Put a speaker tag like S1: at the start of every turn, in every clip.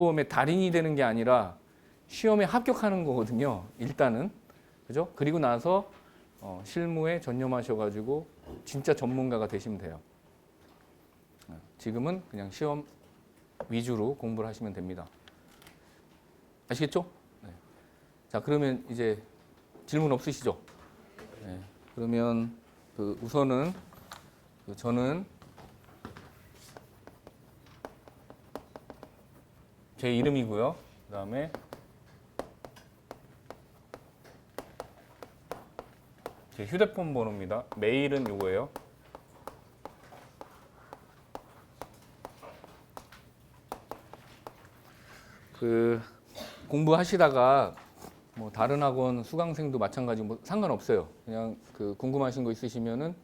S1: 시험에 달인이 되는 게 아니라 시험에 합격하는 거거든요. 일단은. 그죠? 그리고 나서 실무에 전념하셔가지고 진짜 전문가가 되시면 돼요. 지금은 그냥 시험 위주로 공부를 하시면 됩니다. 아시겠죠? 네. 자, 그러면 이제 질문 없으시죠? 네. 그러면 우선은 저는 제 이름이고요. 그 다음에 제 휴대폰 번호입니다. 메일은 이거예요. 공부하시다가 뭐 다른 학원 수강생도 마찬가지 뭐 상관없어요. 그냥 궁금하신 거 있으시면은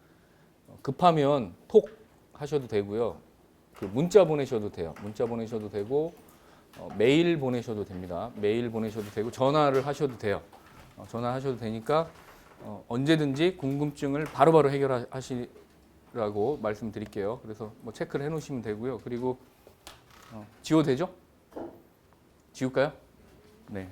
S1: 급하면 톡 하셔도 되고요. 문자 보내셔도 돼요. 문자 보내셔도 되고 메일 보내셔도 됩니다. 메일 보내셔도 되고 전화를 하셔도 돼요. 전화하셔도 되니까 언제든지 궁금증을 바로바로 해결하시라고 말씀드릴게요. 그래서 뭐 체크를 해놓으시면 되고요. 그리고 지워도 되죠? 지울까요? 네.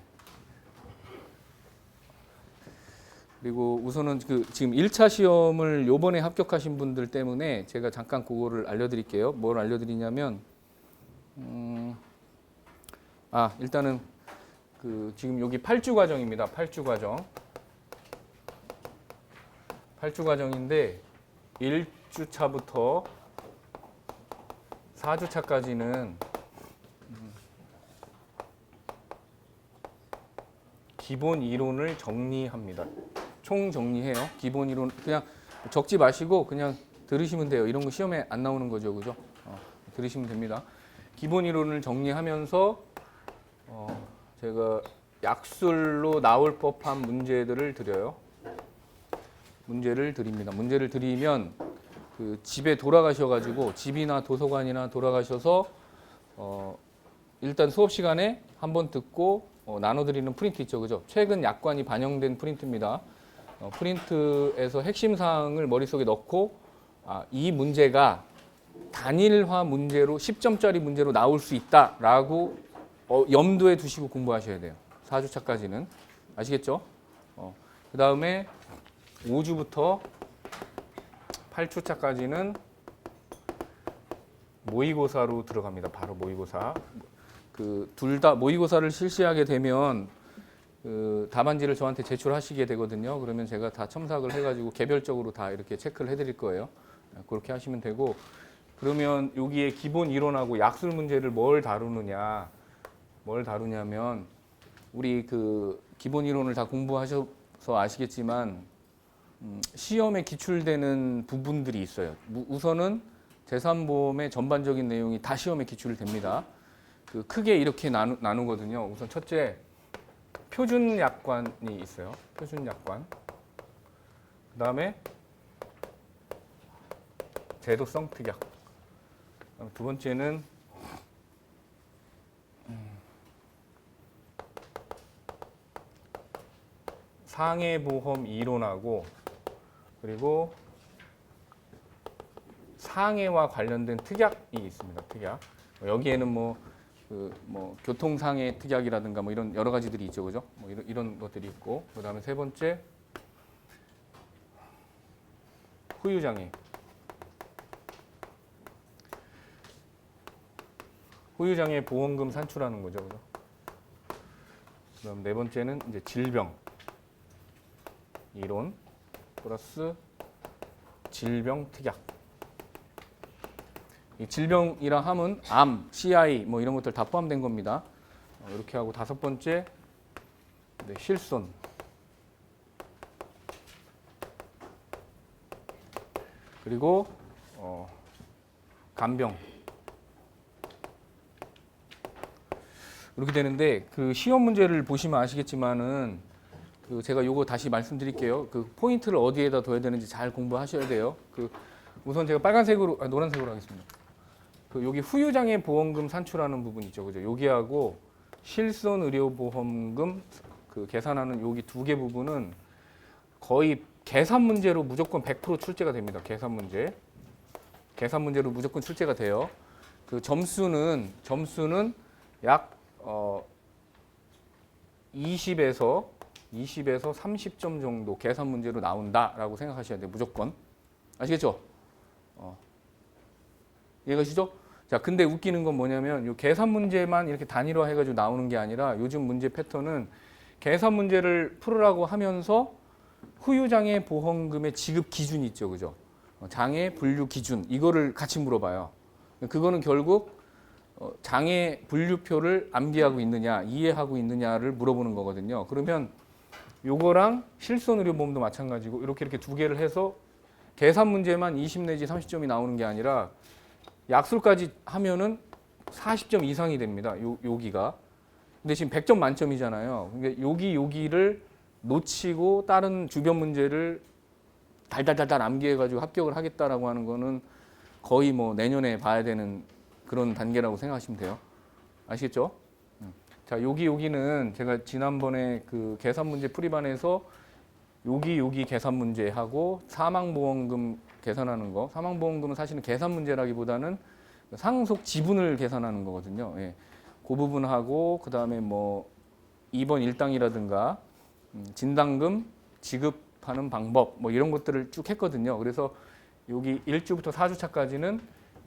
S1: 그리고 우선은 지금 1차 시험을 요번에 합격하신 분들 때문에 제가 잠깐 그거를 알려드릴게요. 뭘 알려드리냐면 일단은 지금 여기 8주 과정입니다. 8주 과정. 8주 과정인데 1주차부터 4주차까지는 기본 이론을 정리합니다. 총 정리해요. 기본 이론 그냥 적지 마시고 그냥 들으시면 돼요. 이런 거 시험에 안 나오는 거죠, 그죠? 들으시면 됩니다. 기본 이론을 정리하면서 제가 약술로 나올 법한 문제들을 드려요. 문제를 드립니다. 문제를 드리면 집에 돌아가셔가지고 집이나 도서관이나 돌아가셔서 일단 수업 시간에 한번 듣고 나눠드리는 프린트 있죠, 그죠? 최근 약관이 반영된 프린트입니다. 프린트에서 핵심 사항을 머릿속에 넣고 이 문제가 단일화 문제로 10점짜리 문제로 나올 수 있다라고 염두에 두시고 공부하셔야 돼요. 4주차까지는. 아시겠죠? 그 다음에 5주부터 8주차까지는 모의고사로 들어갑니다. 바로 모의고사. 둘 다 모의고사를 실시하게 되면 답안지를 저한테 제출하시게 되거든요. 그러면 제가 다 첨삭을 해가지고 개별적으로 다 이렇게 체크를 해드릴 거예요. 그렇게 하시면 되고, 그러면 여기에 기본 이론하고 약술 문제를 뭘 다루냐면 우리 기본 이론을 다 공부하셔서 아시겠지만 시험에 기출되는 부분들이 있어요. 우선은 제3보험의 전반적인 내용이 다 시험에 기출됩니다. 크게 이렇게 나누거든요. 우선 첫째, 표준 약관이 있어요. 표준 약관. 그 다음에 제도성 특약. 두 번째는 상해보험 이론하고 그리고 상해와 관련된 특약이 있습니다. 특약. 여기에는 교통상해 특약이라든가 이런 여러 가지들이 있죠, 그죠? 이런 것들이 있고, 그 다음에 세 번째 후유장애. 후유장애 보험금 산출하는 거죠, 그죠? 그다음 네 번째는 이제 질병 이론 플러스 질병 특약. 이 질병이라 함은 암, CI 이런 것들 다 포함된 겁니다. 이렇게 하고 다섯 번째 실손. 그리고 간병. 이렇게 되는데 시험 문제를 보시면 아시겠지만은 제가 요거 다시 말씀드릴게요. 포인트를 어디에다 둬야 되는지 잘 공부하셔야 돼요. 우선 제가 빨간색으로 노란색으로 하겠습니다. 여기 후유장애 보험금 산출하는 부분 있죠, 그죠? 여기하고 실손 의료보험금 계산하는 여기 두 개 부분은 거의 계산 문제로 무조건 100% 출제가 됩니다. 계산 문제로 무조건 출제가 돼요. 점수는 약 20에서 30점 정도 계산 문제로 나온다라고 생각하셔야 돼요. 무조건. 아시겠죠? 이해가시죠? 자, 근데 웃기는 건 뭐냐면 이 계산 문제만 이렇게 단일화 해가지고 나오는 게 아니라 요즘 문제 패턴은 계산 문제를 풀으라고 하면서 후유장애 보험금의 지급 기준이 있죠, 그죠? 장애 분류 기준 이거를 같이 물어봐요. 그거는 결국 장애 분류표를 암기하고 있느냐, 이해하고 있느냐를 물어보는 거거든요. 그러면 요거랑 실손의료보험도 마찬가지고 이렇게 두 개를 해서 계산 문제만 20 내지 30점이 나오는 게 아니라 약술까지 하면은 40점 이상이 됩니다. 여기가. 근데 지금 100점 만점이잖아요. 그러니까 여기를 놓치고 다른 주변 문제를 달달달달 암기해가지고 합격을 하겠다라고 하는 거는 거의 뭐 내년에 봐야 되는 그런 단계라고 생각하시면 돼요. 아시겠죠? 자, 여기는 제가 지난번에 그 계산 문제 풀이반에서 여기 계산 문제하고 사망보험금 계산하는 거. 사망보험금은 사실은 계산 문제라기보다는 상속 지분을 계산하는 거거든요. 예. 그 부분하고 그다음에 뭐 2번 일당이라든가 진단금 지급하는 방법 뭐 이런 것들을 쭉 했거든요. 그래서 여기 1주부터 4주차까지는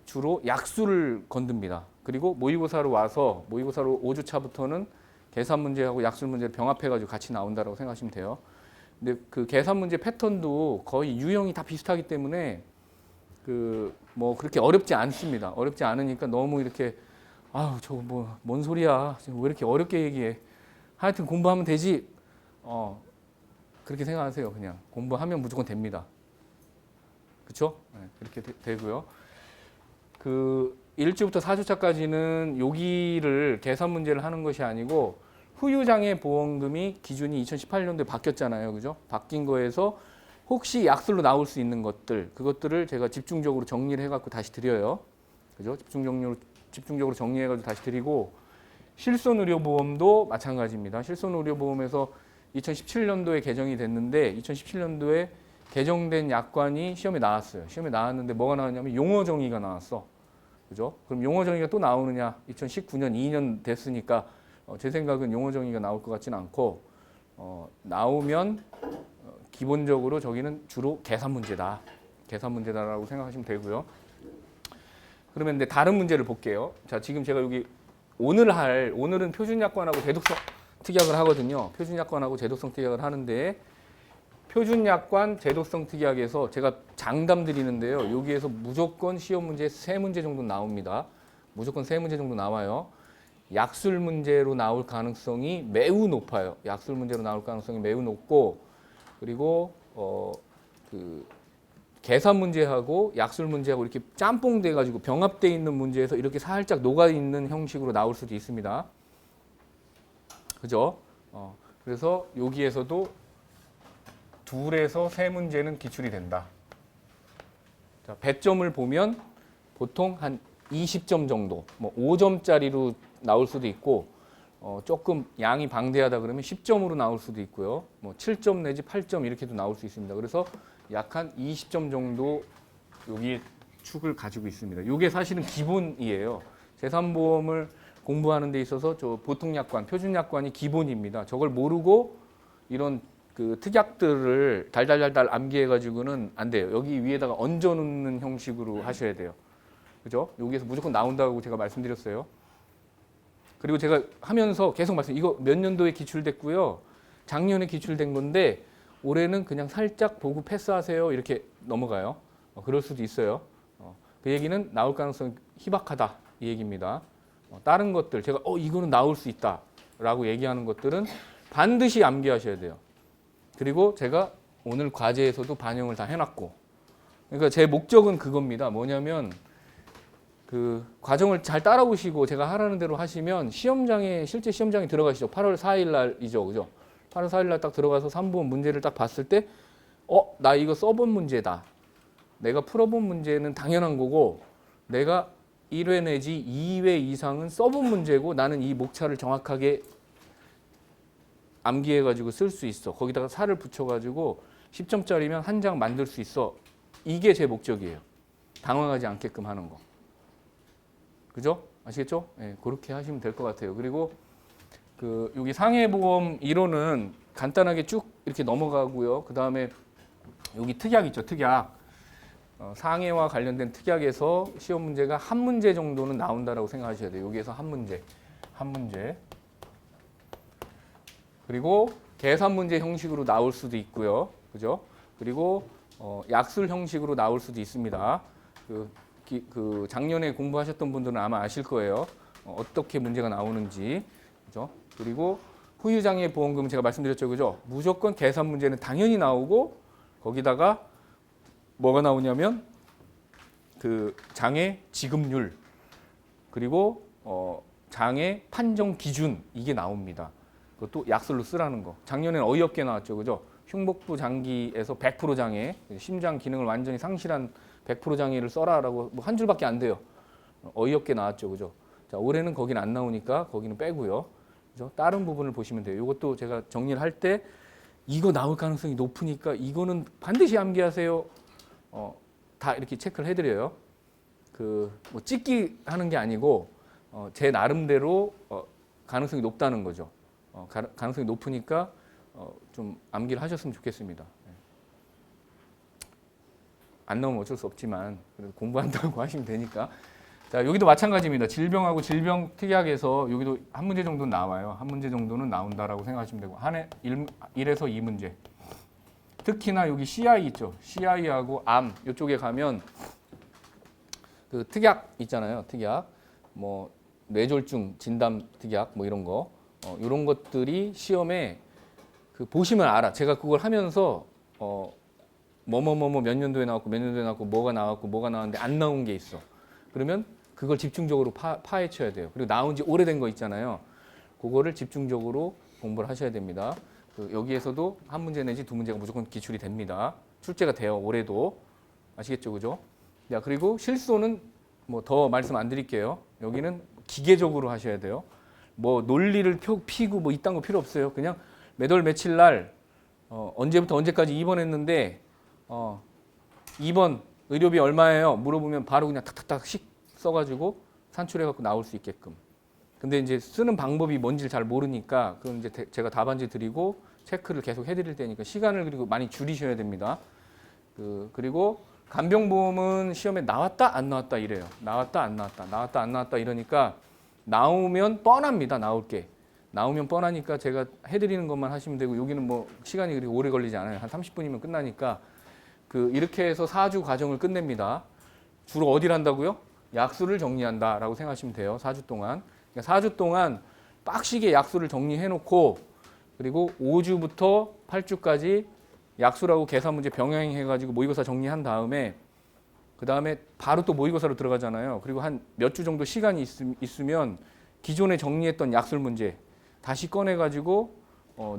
S1: 주로 약수를 건듭니다. 그리고 모의고사로 와서 모의고사로 5주차부터는 계산 문제하고 약술 문제를 병합해가지고 같이 나온다고 생각하시면 돼요. 근데 그 계산 문제 패턴도 거의 유형이 다 비슷하기 때문에 그 뭐 그렇게 어렵지 않습니다. 어렵지 않으니까 너무 이렇게 아우 저거 뭐 뭔 소리야 왜 이렇게 어렵게 얘기해. 하여튼 공부하면 되지. 그렇게 생각하세요. 그냥 공부하면 무조건 됩니다. 그렇죠? 네, 그렇게 되고요. 그 1주부터 4주차까지는 여기를 계산 문제를 하는 것이 아니고 후유장애 보험금이 기준이 2018년도에 바뀌었잖아요. 그죠? 바뀐 거에서 혹시 약술로 나올 수 있는 것들, 그것들을 제가 집중적으로 정리를 해갖고 다시 드려요. 그죠? 집중적으로 정리해가지고 다시 드리고, 실손의료보험도 마찬가지입니다. 실손의료보험에서 2017년도에 개정이 됐는데, 2017년도에 개정된 약관이 시험에 나왔어요. 시험에 나왔는데 뭐가 나왔냐면 용어 정의가 나왔어. 그죠? 그럼 용어 정의가 또 나오느냐? 2019년 2년 됐으니까 제 생각은 용어 정의가 나올 것 같지는 않고 나오면 기본적으로 저기는 주로 계산 문제다. 계산 문제다라고 생각하시면 되고요. 그러면 이제 다른 문제를 볼게요. 자, 지금 제가 여기 오늘은 표준약관하고 제독성 특약을 하거든요. 표준약관하고 제독성 특약을 하는데 표준약관 제독성 특약에서 제가 장담 드리는데요. 여기에서 무조건 시험 문제 3문제 정도 나옵니다. 무조건 3문제 정도 나와요. 약술 문제로 나올 가능성이 매우 높아요. 약술 문제로 나올 가능성이 매우 높고 그리고 그 계산 문제하고 약술 문제하고 이렇게 짬뽕 돼 가지고 병합돼 있는 문제에서 이렇게 살짝 녹아 있는 형식으로 나올 수도 있습니다. 그죠? 그래서 여기에서도 2에서 3문제는 기출이 된다. 자, 배점을 보면 보통 한 20점 정도, 뭐 5점짜리로 나올 수도 있고 조금 양이 방대하다 그러면 10점으로 나올 수도 있고요. 뭐 7점 내지 8점 이렇게도 나올 수 있습니다. 그래서 약 한 20점 정도 여기 축을 가지고 있습니다. 이게 사실은 기본이에요. 재산보험을 공부하는 데 있어서 저 보통약관, 표준약관이 기본입니다. 저걸 모르고 이런 그 특약들을 달달달달 암기해가지고는 안 돼요. 여기 위에다가 얹어놓는 형식으로 하셔야 돼요. 그죠? 여기에서 무조건 나온다고 제가 말씀드렸어요. 그리고 제가 하면서 계속 이거 몇 년도에 기출됐고요. 작년에 기출된 건데 올해는 그냥 살짝 보고 패스하세요. 이렇게 넘어가요. 그럴 수도 있어요. 그 얘기는 나올 가능성이 희박하다. 이 얘기입니다. 다른 것들 제가 이거는 나올 수 있다. 라고 얘기하는 것들은 반드시 암기하셔야 돼요. 그리고 제가 오늘 과제에서도 반영을 다 해놨고 그러니까 제 목적은 그겁니다. 뭐냐면 그 과정을 잘 따라오시고 제가 하라는 대로 하시면 실제 시험장에 들어가시죠. 8월 4일 날이죠. 그죠? 8월 4일 날 딱 들어가서 3번 문제를 딱 봤을 때 나 이거 써본 문제다. 내가 풀어본 문제는 당연한 거고 내가 1회 내지 2회 이상은 써본 문제고 나는 이 목차를 정확하게 암기해가지고 쓸 수 있어. 거기다가 살을 붙여가지고 10점짜리면 한 장 만들 수 있어. 이게 제 목적이에요. 당황하지 않게끔 하는 거. 그죠? 아시겠죠? 예, 그렇게 하시면 될 것 같아요. 그리고 그 여기 상해보험 이론은 간단하게 쭉 이렇게 넘어가고요. 그 다음에 여기 특약 있죠, 특약. 상해와 관련된 특약에서 시험 문제가 한 문제 정도는 나온다라고 생각하셔야 돼요. 여기에서 한 문제. 그리고 계산 문제 형식으로 나올 수도 있고요, 그죠? 그리고 약술 형식으로 나올 수도 있습니다. 그 작년에 공부하셨던 분들은 아마 아실 거예요. 어떻게 문제가 나오는지, 그죠? 그리고 후유장애 보험금 제가 말씀드렸죠, 그죠? 무조건 계산 문제는 당연히 나오고 거기다가 뭐가 나오냐면 그 장애 지급률 그리고 장애 판정 기준 이게 나옵니다. 그것도 약술로 쓰라는 거. 작년에는 어이없게 나왔죠, 그죠? 흉복부 장기에서 100% 장애, 심장 기능을 완전히 상실한 100% 장애를 써라라고 뭐 한 줄밖에 안 돼요. 어이없게 나왔죠, 그죠? 자, 올해는 거긴 안 나오니까 거기는 빼고요. 그죠? 다른 부분을 보시면 돼요. 이것도 제가 정리를 할 때 이거 나올 가능성이 높으니까 이거는 반드시 암기하세요. 다 이렇게 체크를 해드려요. 뭐 찍기 하는 게 아니고 제 나름대로 가능성이 높다는 거죠. 가능성이 높으니까 좀 암기를 하셨으면 좋겠습니다. 안 나오면 어쩔 수 없지만 그래도 공부한다고 하시면 되니까. 자, 여기도 마찬가지입니다. 질병하고 질병 특약에서 여기도 한 문제 정도는 나와요. 한 문제 정도는 나온다라고 생각하시면 되고 한 해 1에서 2문제. 특히나 여기 CI 있죠. CI하고 암 이쪽에 가면 그 특약 있잖아요. 특약. 뭐 뇌졸중 진단 특약 뭐 이런 거. 이런 것들이 시험에 그 보시면 알아. 제가 그걸 하면서 뭐뭐뭐뭐 몇 년도에 나왔고 몇 년도에 나왔고 뭐가 나왔고 뭐가 나왔는데 안 나온 게 있어. 그러면 그걸 집중적으로 파헤쳐야 돼요. 그리고 나온 지 오래된 거 있잖아요. 그거를 집중적으로 공부를 하셔야 됩니다. 여기에서도 한 문제 내지 두 문제가 무조건 기출이 됩니다. 출제가 돼요. 올해도. 아시겠죠? 그죠? 자, 그리고 실소는 뭐 더 말씀 안 드릴게요. 여기는 기계적으로 하셔야 돼요. 뭐 논리를 피고 뭐 이딴 거 필요 없어요. 그냥 몇 월 며칠 날 언제부터 언제까지 입원했는데 2번 의료비 얼마예요? 물어보면 바로 그냥 탁탁탁씩 써가지고 산출해갖고 나올 수 있게끔. 근데 이제 쓰는 방법이 뭔지를 잘 모르니까 그건 이제 제가 답안지 드리고 체크를 계속 해드릴 테니까 시간을 그리고 많이 줄이셔야 됩니다. 그리고 간병보험은 시험에 나왔다 안 나왔다 이래요. 나왔다 안 나왔다, 나왔다 안 나왔다 이러니까 나오면 뻔합니다. 나올 게. 나오면 뻔하니까 제가 해드리는 것만 하시면 되고 여기는 뭐 시간이 그렇게 오래 걸리지 않아요. 한 30분이면 끝나니까 이렇게 해서 4주 과정을 끝냅니다. 주로 어디를 한다고요? 약수를 정리한다라고 생각하시면 돼요. 4주 동안. 그러니까 4주 동안 빡시게 약수를 정리해놓고 그리고 5주부터 8주까지 약수라고 계산 문제 병행해가지고 모의고사 정리한 다음에 그 다음에 바로 또 모의고사로 들어가잖아요. 그리고 한 몇 주 정도 시간이 있으면 기존에 정리했던 약술 문제 다시 꺼내가지고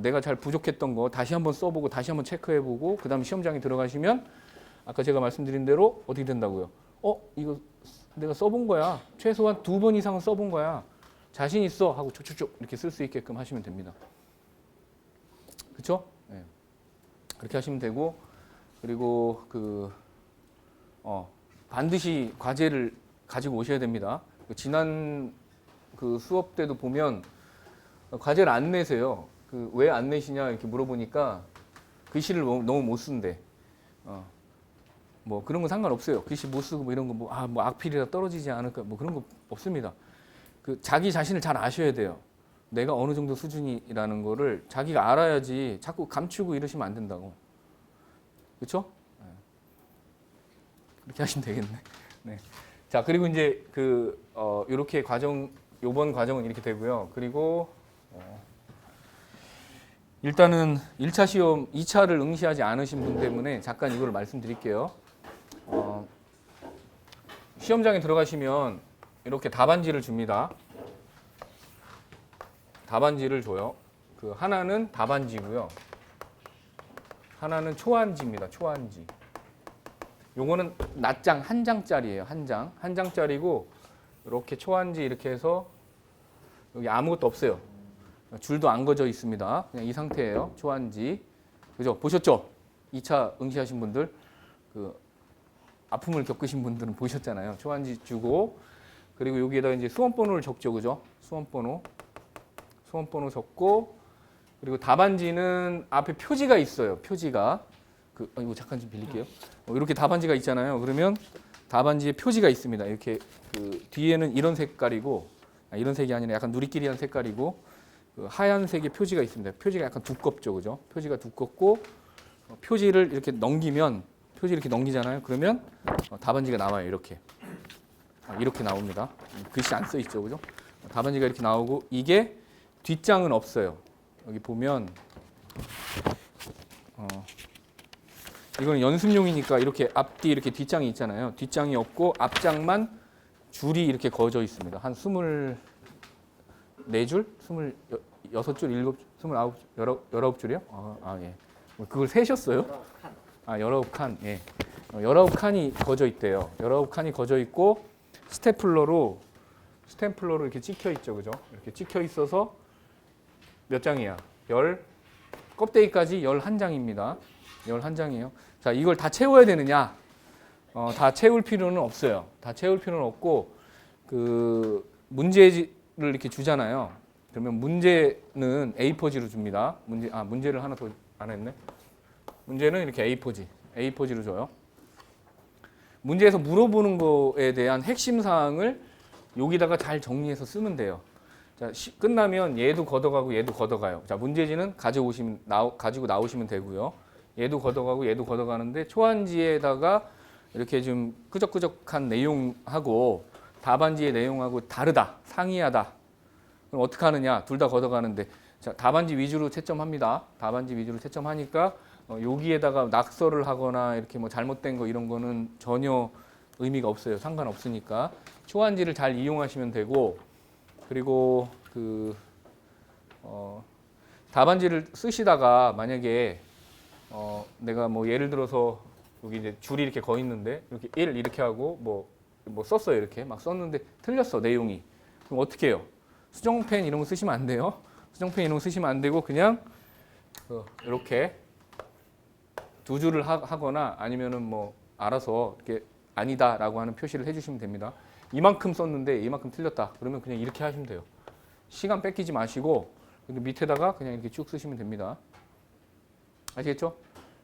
S1: 내가 잘 부족했던 거 다시 한번 써보고 다시 한번 체크해보고 그 다음에 시험장에 들어가시면 아까 제가 말씀드린 대로 어떻게 된다고요? 이거 내가 써본 거야. 최소한 2번 이상은 써본 거야. 자신 있어 하고 쭉쭉쭉 이렇게 쓸 수 있게끔 하시면 됩니다. 그렇죠? 네. 그렇게 하시면 되고 그리고 반드시 과제를 가지고 오셔야 됩니다. 지난 수업 때도 보면 과제를 안 내세요. 왜 안 내시냐 이렇게 물어보니까 글씨를 너무 못 쓴대. 뭐 그런 건 상관없어요. 글씨 못 쓰고 뭐 이런 거 뭐 악필이라 떨어지지 않을까 뭐 그런 거 없습니다. 자기 자신을 잘 아셔야 돼요. 내가 어느 정도 수준이라는 거를 자기가 알아야지 자꾸 감추고 이러시면 안 된다고. 그렇죠? 그렇게 하시면 되겠네. 네. 자, 그리고 이제 이렇게 요번 과정은 이렇게 되고요. 그리고 일단은 1차 시험 2차를 응시하지 않으신 분 때문에 잠깐 이걸 말씀드릴게요. 시험장에 들어가시면 이렇게 답안지를 줍니다. 답안지를 줘요. 하나는 답안지고요. 하나는 초안지입니다. 초안지. 요거는 낱장 한 장짜리예요. 한 장짜리고 이렇게 초안지 이렇게 해서 여기 아무것도 없어요. 줄도 안 거져 있습니다. 그냥 이 상태예요. 초안지. 그죠? 보셨죠? 2차 응시하신 분들 아픔을 겪으신 분들은 보셨잖아요. 초안지 주고 그리고 여기에다 이제 수험번호를 적죠, 그죠? 수험번호 적고, 그리고 답안지는 앞에 표지가 있어요. 표지가 이거 잠깐 좀 빌릴게요. 이렇게 답안지가 있잖아요. 그러면 답안지에 표지가 있습니다. 이렇게 그 뒤에는 이런 색깔이고, 이런 색이 아니라 약간 누리끼리한 색깔이고, 그 하얀색의 표지가 있습니다. 표지가 약간 두껍죠, 그죠? 표지가 두껍고, 표지를 이렇게 넘기면, 표지 이렇게 넘기잖아요. 그러면 답안지가 나와요. 이렇게 나옵니다. 글씨 안 써 있죠, 그죠? 답안지가 이렇게 나오고, 이게 뒷장은 없어요. 여기 보면 이거는 연습용이니까 이렇게 앞뒤 이렇게 뒷장이 있잖아요. 뒷장이 없고 앞장만 줄이 이렇게 거져 있습니다. 한 24줄, 26줄, 7줄, 29, 19줄이요? 예. 그걸 세셨어요? 19칸. 예. 19칸이 거져 있대요. 19칸이 거져 있고 스테플러로 이렇게 찍혀 있죠. 그죠? 이렇게 찍혀 있어서 몇 장이야? 껍데기까지 11장입니다. 11장이에요. 자, 이걸 다 채워야 되느냐? 다 채울 필요는 없어요. 다 채울 필요는 없고, 그 문제를 이렇게 주잖아요. 그러면 문제는 A4지로 줍니다. 문제를 하나 더 안 했네. 문제는 이렇게 A4지로 줘요. 문제에서 물어보는 거에 대한 핵심 사항을 여기다가 잘 정리해서 쓰면 돼요. 자, 끝나면 얘도 걷어가고 얘도 걷어가요. 자, 문제지는 가지고 나오시면 되고요. 얘도 걷어가고 얘도 걷어가는데 초안지에다가 이렇게 좀 끄적끄적한 내용하고 답안지의 내용하고 다르다, 상이하다. 그럼 어떻게 하느냐? 둘 다 걷어가는데, 자, 답안지 위주로 채점합니다. 답안지 위주로 채점하니까 여기에다가 낙서를 하거나 이렇게 뭐 잘못된 거 이런 거는 전혀 의미가 없어요. 상관없으니까 초안지를 잘 이용하시면 되고, 그리고 답안지를 쓰시다가 만약에 내가 뭐 예를 들어서 여기 이제 줄이 이렇게 거 있는데 이렇게 1 이렇게 하고 뭐 썼어요. 이렇게 막 썼는데 틀렸어, 내용이. 그럼 어떻게 해요? 수정펜 이런 거 쓰시면 안 돼요. 수정펜 이런 거 쓰시면 안 되고 그냥 이렇게 두 줄을 하거나 아니면은 뭐 알아서 이렇게 아니다라고 하는 표시를 해주시면 됩니다. 이만큼 썼는데 이만큼 틀렸다. 그러면 그냥 이렇게 하시면 돼요. 시간 뺏기지 마시고 밑에다가 그냥 이렇게 쭉 쓰시면 됩니다. 아시겠죠?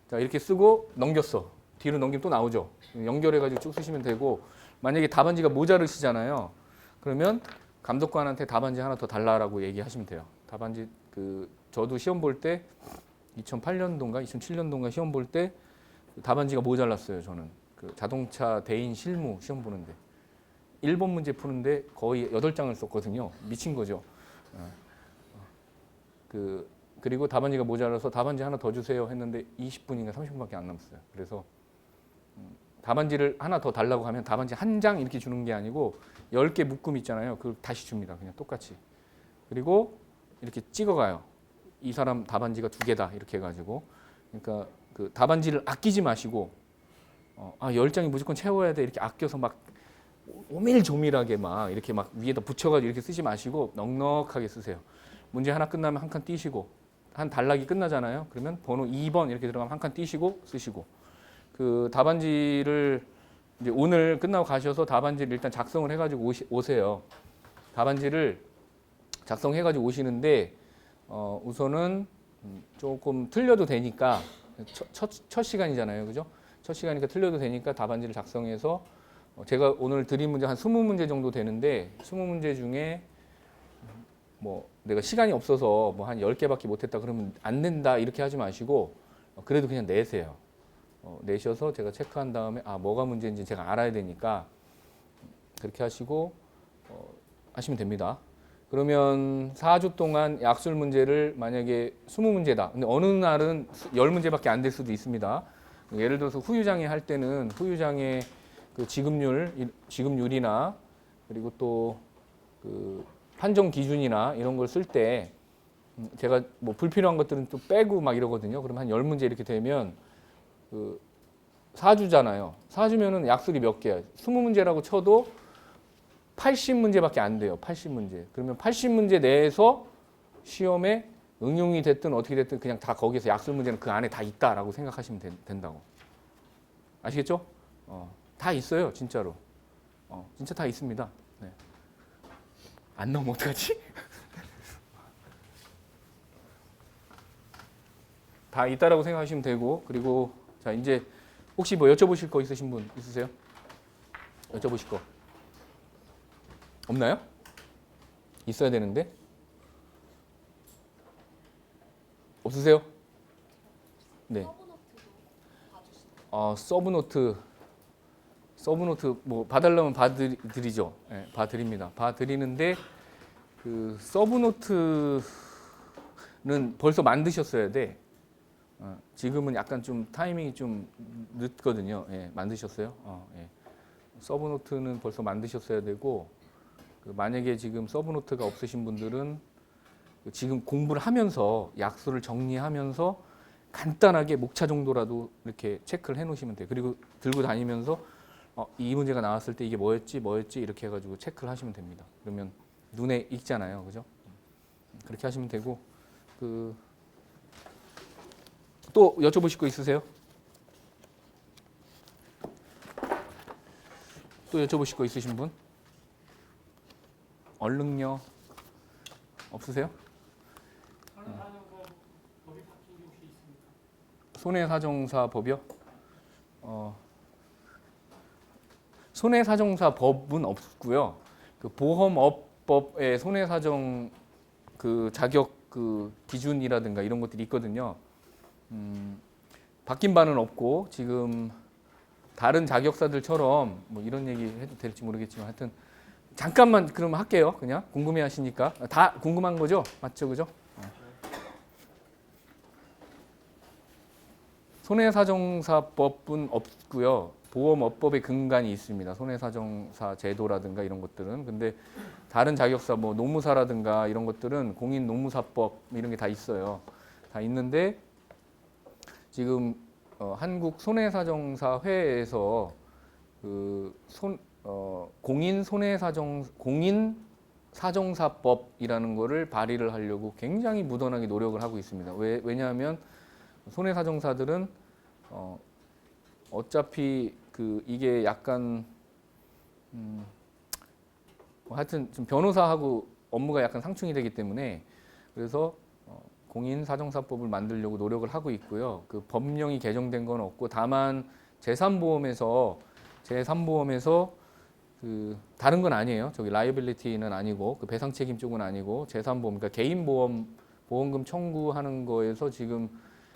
S1: 자, 이렇게 쓰고 넘겼어. 뒤로 넘기면 또 나오죠. 연결해가지고 쭉 쓰시면 되고, 만약에 답안지가 모자르시잖아요. 그러면 감독관한테 답안지 하나 더 달라라고 얘기하시면 돼요. 답안지 저도 시험 볼 때 2008년도인가 2007년도인가 시험 볼 때 답안지가 모자랐어요. 저는 그 자동차 대인 실무 시험 보는데 1번 문제 푸는데 거의 8장을 썼거든요. 미친 거죠. 그리고 답안지가 모자라서 답안지 하나 더 주세요 했는데 20분인가 30분밖에 안 남았어요. 그래서 답안지를 하나 더 달라고 하면 답안지 한 장 이렇게 주는 게 아니고 10개 묶음 있잖아요. 그걸 다시 줍니다. 그냥 똑같이. 그리고 이렇게 찍어가요. 이 사람 답안지가 2개다 이렇게 해가지고. 그러니까 그 답안지를 아끼지 마시고 10장이 무조건 채워야 돼 이렇게 아껴서 막 오밀조밀하게 막 이렇게 막 위에다 붙여가지고 이렇게 쓰지 마시고 넉넉하게 쓰세요. 문제 하나 끝나면 한 칸 띄시고, 한 단락이 끝나잖아요. 그러면 번호 2번 이렇게 들어가면 한 칸 띄시고 쓰시고, 그 답안지를 이제 오늘 끝나고 가셔서 답안지를 일단 작성을 해가지고 오세요. 답안지를 작성해가지고 오시는데 우선은 조금 틀려도 되니까 첫 시간이잖아요, 그죠? 첫 시간이니까 틀려도 되니까 답안지를 작성해서 제가 오늘 드린 문제 한 20문제 정도 되는데 20문제 중에 뭐 내가 시간이 없어서 뭐 한 10개밖에 못했다 그러면 안 된다 이렇게 하지 마시고 그래도 그냥 내세요. 내셔서 제가 체크한 다음에 뭐가 문제인지 제가 알아야 되니까 그렇게 하시고 하시면 됩니다. 그러면 4주 동안 약술 문제를 만약에 20문제다. 근데 어느 날은 10문제밖에 안 될 수도 있습니다. 예를 들어서 후유장애 할 때는 후유장애 그 지급률이나 그리고 또 그 판정 기준이나 이런 걸 쓸 때 제가 뭐 불필요한 것들은 또 빼고 막 이러거든요. 그러면 한 10문제 이렇게 되면 그 4주잖아요. 4주면은 약술이 몇 개야? 20문제라고 쳐도 80문제밖에 안 돼요. 80문제. 그러면 80문제 내에서 시험에 응용이 됐든 어떻게 됐든 그냥 다 거기서 약술 문제는 그 안에 다 있다라고 생각하시면 된다고. 아시겠죠? 다 있어요, 진짜로. 진짜 다 있습니다. 네. 안 나오면 어떡하지? 다 있다라고 생각하시면 되고, 그리고 자 이제 혹시 뭐 여쭤보실 거 있으신 분 있으세요? 여쭤보실 거 없나요? 있어야 되는데 없으세요? 네. 서브노트 뭐 봐달라면 봐드리죠. 네, 봐드립니다. 봐드리는데 그 서브노트는 벌써 만드셨어야 돼. 지금은 약간 좀 타이밍이 좀 늦거든요. 예, 만드셨어요? 예. 서브노트는 벌써 만드셨어야 되고, 만약에 지금 서브노트가 없으신 분들은 지금 공부를 하면서 약수를 정리하면서 간단하게 목차 정도라도 이렇게 체크를 해 놓으시면 돼요. 그리고 들고 다니면서 이 문제가 나왔을 때 이게 뭐였지 이렇게 해가지고 체크를 하시면 됩니다. 그러면 눈에 익잖아요. 그죠? 그렇게 하시면 되고, 또 여쭤보실 거 있으세요? 또 여쭤보실 거 있으신 분? 얼른요. 없으세요? 손해사정사 법이요? 손해사정사 법은 없고요. 그 보험업법의 손해사정 그 자격 그 기준이라든가 이런 것들이 있거든요. 바뀐 바는 없고 지금 다른 자격사들처럼 뭐 이런 얘기 해도 될지 모르겠지만 하여튼 잠깐만 그럼 할게요. 그냥 궁금해하시니까 다 궁금한 거죠, 맞죠, 그죠? 손해사정사법은 없고요. 보험업법의 근간이 있습니다. 손해사정사 제도라든가 이런 것들은. 근데 다른 자격사 뭐 노무사라든가 이런 것들은 공인노무사법 이런 게 다 있어요. 다 있는데 지금 한국 손해사정사회에서 공인사정사법이라는 거를 발의를 하려고 굉장히 무던하게 노력을 하고 있습니다. 왜냐하면 손해사정사들은 어차피 이게 약간 하여튼 좀 변호사하고 업무가 약간 상충이 되기 때문에 그래서 공인사정사법을 만들려고 노력을 하고 있고요. 그 법령이 개정된 건 없고 다만 제3보험에서 그 다른 건 아니에요. 저기 라이어빌리티는 아니고 그 배상 책임 쪽은 아니고 제3보험 그러니까 개인 보험금 청구하는 거에서 지금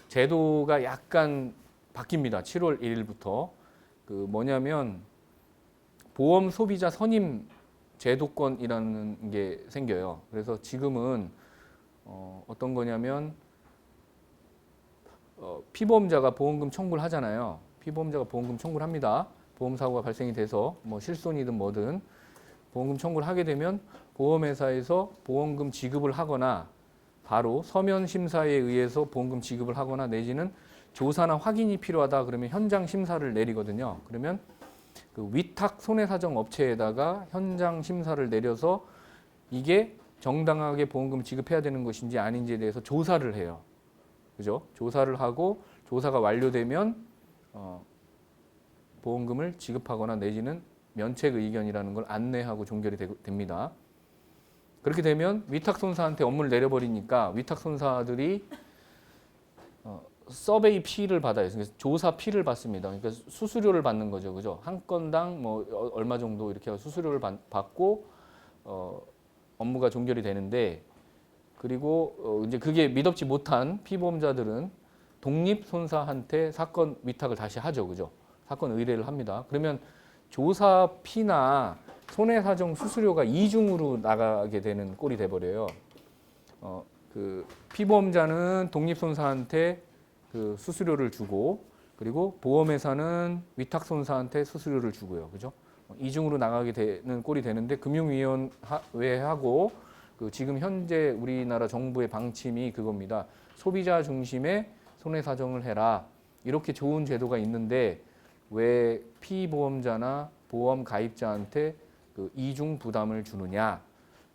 S1: 제도가 약간 바뀝니다. 7월 1일부터 그 뭐냐면 보험 소비자 선임 제도권이라는 게 생겨요. 그래서 지금은 어떤 거냐면 피보험자가 보험금 청구를 하잖아요. 피보험자가 보험금 청구를 합니다. 보험사고가 발생이 돼서 뭐 실손이든 뭐든 보험금 청구를 하게 되면 보험회사에서 보험금 지급을 하거나 바로 서면 심사에 의해서 보험금 지급을 하거나 내지는 조사나 확인이 필요하다 그러면 현장 심사를 내리거든요. 그러면 그 위탁 손해사정 업체에다가 현장 심사를 내려서 이게 정당하게 보험금 지급해야 되는 것인지 아닌지에 대해서 조사를 해요. 그죠? 조사를 하고 조사가 완료되면 보험금을 지급하거나 내지는 면책 의견이라는 걸 안내하고 종결이 됩니다. 그렇게 되면 위탁손사한테 업무를 내려버리니까 위탁손사들이 서베이 피를 받아요. 그래서 조사 피를 받습니다. 그러니까 수수료를 받는 거죠, 그죠? 한 건당 뭐 얼마 정도 이렇게 수수료를 받고 업무가 종결이 되는데 그리고 이제 그게 미덥지 못한 피보험자들은 독립손사한테 사건 위탁을 다시 하죠, 그죠? 사건 의뢰를 합니다. 그러면 조사 피나 손해사정 수수료가 이중으로 나가게 되는 꼴이 돼버려요. 그 피보험자는 독립손사한테 그 수수료를 주고 그리고 보험회사는 위탁손사한테 수수료를 주고요. 그죠? 이중으로 나가게 되는 꼴이 되는데 금융위원회하고 그 지금 현재 우리나라 정부의 방침이 그겁니다. 소비자 중심의 손해사정을 해라. 이렇게 좋은 제도가 있는데 왜 피보험자나 보험 가입자한테 그 이중 부담을 주느냐?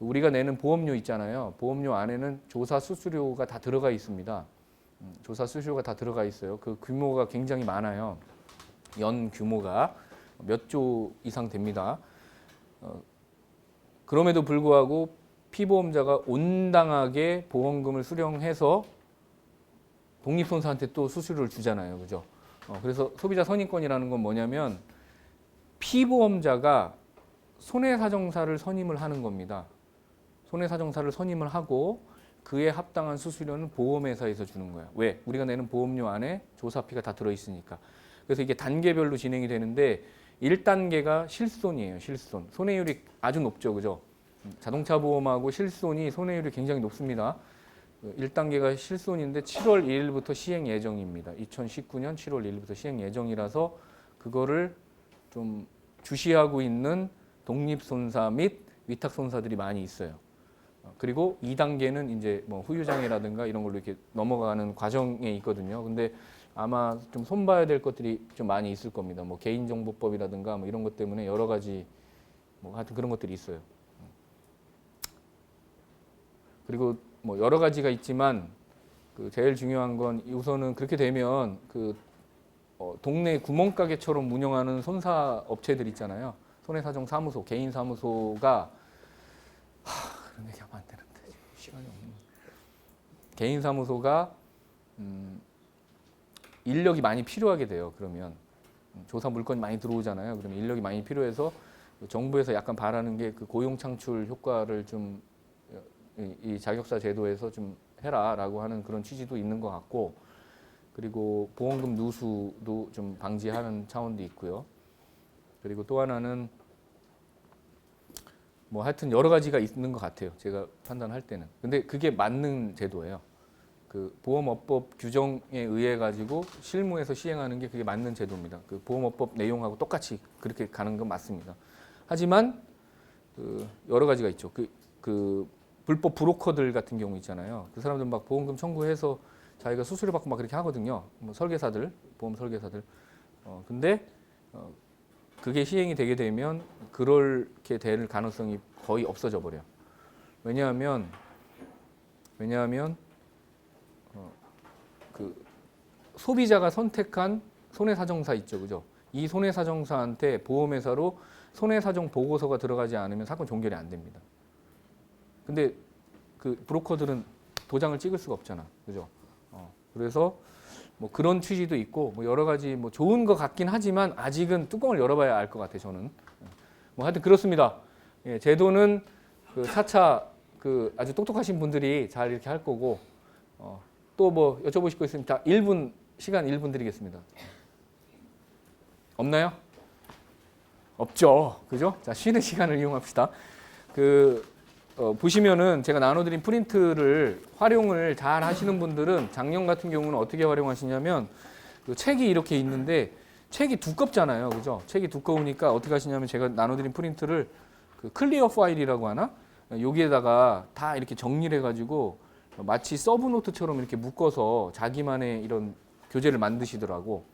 S1: 우리가 내는 보험료 있잖아요. 보험료 안에는 조사 수수료가 다 들어가 있습니다. 조사 수수료가 다 들어가 있어요. 그 규모가 굉장히 많아요. 연 규모가 몇 조 이상 됩니다. 그럼에도 불구하고 피보험자가 온당하게 보험금을 수령해서 독립손사한테 또 수수료를 주잖아요. 그죠? 그래서 소비자 선임권이라는 건 뭐냐면 피보험자가 손해사정사를 선임을 하는 겁니다. 손해사정사를 선임을 하고 그에 합당한 수수료는 보험회사에서 주는 거야. 왜? 우리가 내는 보험료 안에 조사비가 다 들어있으니까. 그래서 이게 단계별로 진행이 되는데 1단계가 실손이에요. 실손. 손해율이 아주 높죠. 그죠? 자동차 보험하고 실손이 손해율이 굉장히 높습니다. 1단계가 실손인데 7월 1일부터 시행 예정입니다. 2019년 7월 1일부터 시행 예정이라서 그거를 좀 주시하고 있는 독립손사 및 위탁손사들이 많이 있어요. 그리고 2단계는 이제 뭐 후유장애라든가 이런 걸로 이렇게 넘어가는 과정에 있거든요. 근데 아마 좀 손봐야 될 것들이 좀 많이 있을 겁니다. 뭐 개인정보법이라든가 뭐 이런 것 때문에 여러 가지 뭐 하여튼 그런 것들이 있어요. 그리고 뭐 여러 가지가 있지만 그 제일 중요한 건 우선은 그렇게 되면 그 동네 구멍가게처럼 운영하는 손사 업체들 있잖아요. 손해사정 사무소, 개인 사무소가 그런 얘기하면 안 되는데 시간이 없네. 개인 사무소가 인력이 많이 필요하게 돼요. 그러면 조사 물건이 많이 들어오잖아요. 그러면 인력이 많이 필요해서 정부에서 약간 바라는 게 그 고용 창출 효과를 좀 이 자격사 제도에서 좀 해라라고 하는 그런 취지도 있는 것 같고, 그리고 보험금 누수도 좀 방지하는 차원도 있고요. 그리고 또 하나는 뭐 하여튼 여러 가지가 있는 것 같아요. 제가 판단할 때는. 근데 그게 맞는 제도예요. 그 보험업법 규정에 의해 가지고 실무에서 시행하는 게 그게 맞는 제도입니다. 그 보험업법 내용하고 똑같이 그렇게 가는 건 맞습니다. 하지만 그 여러 가지가 있죠. 그 불법 브로커들 같은 경우 있잖아요. 그 사람들 막 보험금 청구해서 자기가 수수료 받고 막 그렇게 하거든요. 뭐 설계사들, 보험 설계사들. 근데 그게 시행이 되게 되면 그렇게 될 가능성이 거의 없어져 버려요. 왜냐하면 그 소비자가 선택한 손해사정사 있죠, 그죠? 이 손해사정사한테 보험회사로 손해사정 보고서가 들어가지 않으면 사건 종결이 안 됩니다. 근데 그 브로커들은 도장을 찍을 수가 없잖아, 그죠? 그래서 뭐 그런 취지도 있고 뭐 여러 가지 뭐 좋은 것 같긴 하지만 아직은 뚜껑을 열어봐야 알 것 같아요, 저는. 뭐 하여튼 그렇습니다. 예, 제도는 그 차차 그 아주 똑똑하신 분들이 잘 이렇게 할 거고, 또 뭐 여쭤보실 거 있으면 다 1분 시간 1분 드리겠습니다. 없나요? 없죠, 그죠? 자, 쉬는 시간을 이용합시다. 보시면은 제가 나눠드린 프린트를 활용을 잘 하시는 분들은 작년 같은 경우는 어떻게 활용하시냐면 그 책이 이렇게 있는데 책이 두껍잖아요, 그죠? 책이 두꺼우니까 어떻게 하시냐면 제가 나눠드린 프린트를 그 클리어 파일이라고 하나? 여기에다가 다 이렇게 정리를 해가지고 마치 서브노트처럼 이렇게 묶어서 자기만의 이런 교재를 만드시더라고.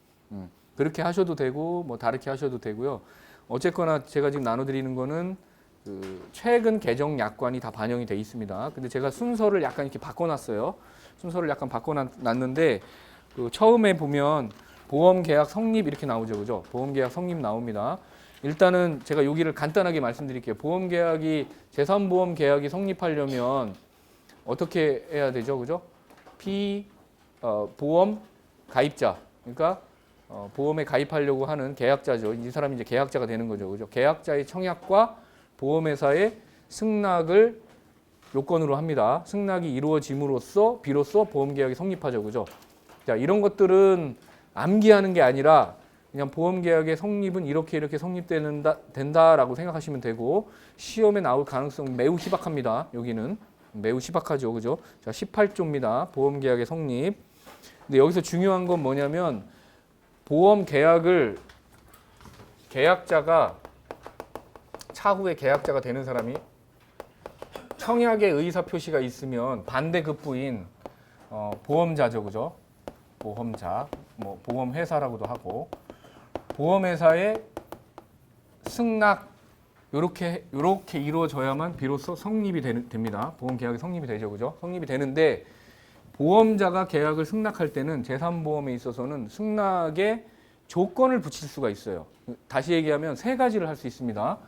S1: 그렇게 하셔도 되고 뭐 다르게 하셔도 되고요. 어쨌거나 제가 지금 나눠드리는 거는 그 최근 개정 약관이 다 반영이 돼 있습니다. 근데 제가 순서를 약간 이렇게 바꿔놨어요. 순서를 약간 바꿔놨는데 그 처음에 보면 보험계약 성립 이렇게 나오죠, 그죠? 보험계약 성립 나옵니다. 일단은 제가 여기를 간단하게 말씀드릴게요. 보험계약이 제3보험계약이 성립하려면 어떻게 해야 되죠, 그죠? 보험 가입자, 그러니까 보험에 가입하려고 하는 계약자죠. 이 사람이 이제 계약자가 되는 거죠, 그죠? 계약자의 청약과 보험회사의 승낙을 요건으로 합니다. 승낙이 이루어짐으로써 비로소 보험계약이 성립하죠, 그죠? 자, 이런 것들은 암기하는 게 아니라 그냥 보험계약의 성립은 이렇게 된다라고 생각하시면 되고, 시험에 나올 가능성이 매우 희박합니다. 여기는 매우 희박하죠, 그죠? 자, 18조입니다. 보험계약의 성립. 근데 여기서 중요한 건 뭐냐면 보험계약을 계약자가 차후에 계약자가 되는 사람이 청약의 의사표시가 있으면 반대급부인 보험자죠, 그죠? 보험자, 뭐 보험회사라고도 하고, 보험회사의 승낙 요렇게 이루어져야만 비로소 성립이 됩니다. 보험계약이 성립이 되죠, 그죠? 성립이 되는데 보험자가 계약을 승낙할 때는 제3보험에 있어서는 승낙에 조건을 붙일 수가 있어요. 다시 얘기하면 세 가지를 할 수 있습니다.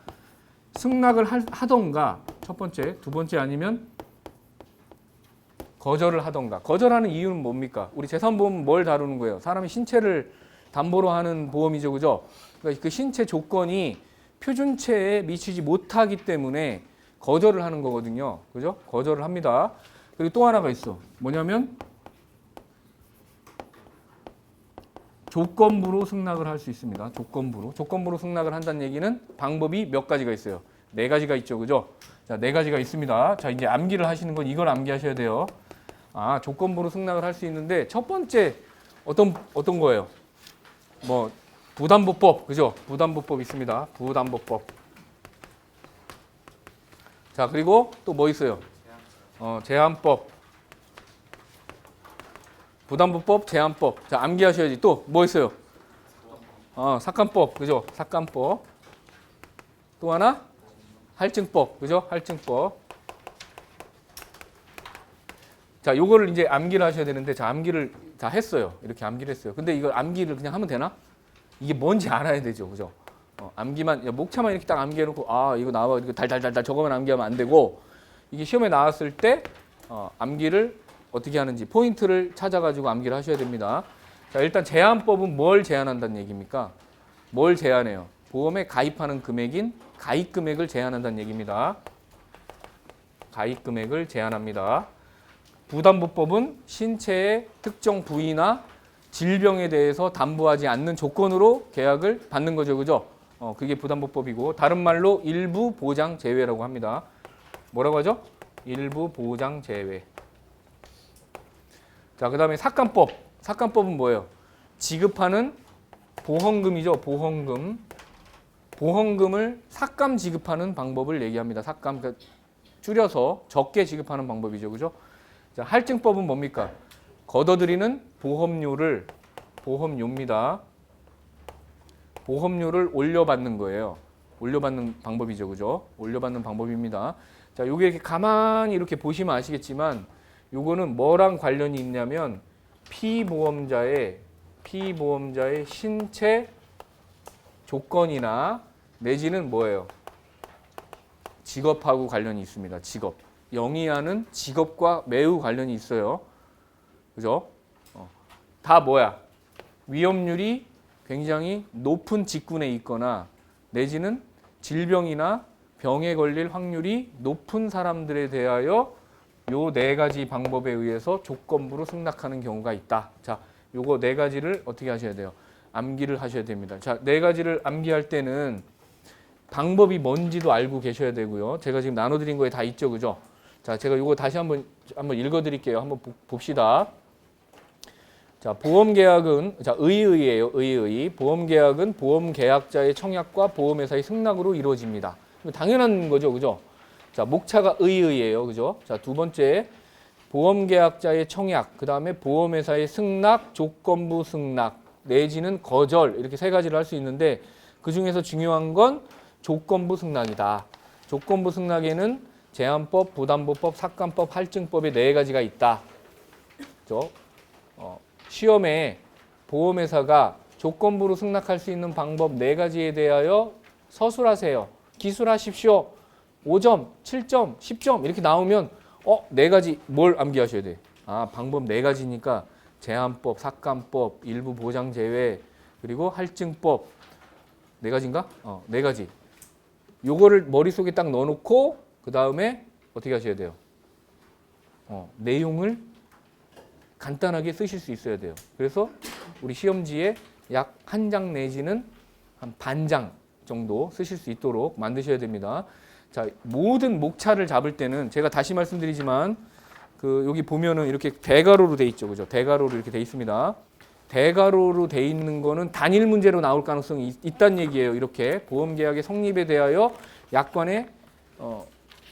S1: 승낙을 하던가 첫 번째, 두 번째 아니면 거절을 하던가. 거절하는 이유는 뭡니까? 우리 재산보험은 뭘 다루는 거예요? 사람이 신체를 담보로 하는 보험이죠, 그죠? 그러니까 그 신체 조건이 표준체에 미치지 못하기 때문에 거절을 하는 거거든요, 그죠? 거절을 합니다. 그리고 또 하나가 있어. 뭐냐면 조건부로 승낙을 할 수 있습니다. 조건부로 승낙을 한다는 얘기는 방법이 몇 가지가 있어요. 네 가지가 있죠, 그죠? 자, 네 가지가 있습니다. 자, 이제 암기를 하시는 건 이걸 암기하셔야 돼요. 아, 조건부로 승낙을 할 수 있는데 첫 번째 어떤 거예요? 뭐 부담보법, 그죠? 부담보법 있습니다. 부담보법. 자, 그리고 또 뭐 있어요? 제한법. 부담보법, 제한법. 자, 암기하셔야지. 또 뭐 있어요? 삭감법, 그죠? 삭감법. 또 하나? 할증법, 그죠? 할증법. 자, 요거를 이제 암기를 하셔야 되는데, 자, 암기를 다 했어요. 이렇게 암기를 했어요. 근데 이걸 암기를 그냥 하면 되나? 이게 뭔지 알아야 되죠, 그죠? 암기만, 목차만 이렇게 딱 암기해놓고, 아, 이거 나와, 이거 달달달달 저거만 암기하면 안 되고, 이게 시험에 나왔을 때, 암기를 어떻게 하는지, 포인트를 찾아가지고 암기를 하셔야 됩니다. 자, 일단 제한법은 뭘 제한한다는 얘기입니까? 뭘 제한해요? 보험에 가입하는 금액인 가입 금액을 제한한다는 얘기입니다. 가입 금액을 제한합니다. 부담보법은 신체의 특정 부위나 질병에 대해서 담보하지 않는 조건으로 계약을 받는 거죠, 그죠? 그게 부담보법이고, 다른 말로 일부 보장 제외라고 합니다. 뭐라고 하죠? 일부 보장 제외. 자, 그 다음에 삭감법. 삭감법은 뭐예요? 지급하는 보험금이죠, 보험금. 보험금을 삭감 지급하는 방법을 얘기합니다. 삭감, 그러니까 줄여서 적게 지급하는 방법이죠, 그죠? 자, 할증법은 뭡니까? 걷어들이는 보험료입니다. 보험료를 올려받는 거예요. 올려받는 방법이죠, 그죠? 올려받는 방법입니다. 자, 요게 이렇게 가만히 이렇게 보시면 아시겠지만, 요거는 뭐랑 관련이 있냐면 피보험자의 신체 조건이나 내지는 뭐예요? 직업하고 관련이 있습니다. 직업. 영위하는 직업과 매우 관련이 있어요. 그죠? 다 뭐야? 위험률이 굉장히 높은 직군에 있거나 내지는 질병이나 병에 걸릴 확률이 높은 사람들에 대하여 요 네 가지 방법에 의해서 조건부로 승낙하는 경우가 있다. 자, 요거 네 가지를 어떻게 하셔야 돼요? 암기를 하셔야 됩니다. 자, 네 가지를 암기할 때는 방법이 뭔지도 알고 계셔야 되고요. 제가 지금 나눠드린 거에 다 있죠, 그죠? 자, 제가 요거 다시 한번 읽어드릴게요. 한번 봅시다. 자, 보험계약은 의의예요. 의의. 보험계약은 보험계약자의 청약과 보험회사의 승낙으로 이루어집니다. 당연한 거죠, 그죠? 자, 목차가 의의예요, 그죠? 자, 두 번째 보험계약자의 청약, 그 다음에 보험회사의 승낙, 조건부 승낙 내지는 거절 이렇게 세 가지를 할 수 있는데 그 중에서 중요한 건 조건부 승낙이다. 조건부 승낙에는 제한법, 부담보법, 삭감법, 할증법의 네 가지가 있다. 그죠? 시험에 보험회사가 조건부로 승낙할 수 있는 방법 네 가지에 대하여 서술하세요. 기술하십시오. 5점, 7점, 10점 이렇게 나오면 네 가지 뭘 암기하셔야 돼? 아, 방법 네 가지니까 제한법, 삭감법, 일부 보장 제외, 그리고 할증법 네 가지인가? 네 가지. 요거를 머릿속에 딱 넣어놓고 그 다음에 어떻게 하셔야 돼요? 내용을 간단하게 쓰실 수 있어야 돼요. 그래서 우리 시험지에 약 한 장 내지는 한 반 장 정도 쓰실 수 있도록 만드셔야 됩니다. 자, 모든 목차를 잡을 때는 제가 다시 말씀드리지만 여기 보면은 이렇게 대괄호로 돼 있죠, 그죠? 대괄호로 이렇게 돼 있습니다. 대괄호로 돼 있는 거는 단일 문제로 나올 가능성이 있다는 얘기예요. 이렇게 보험계약의 성립에 대하여 약관에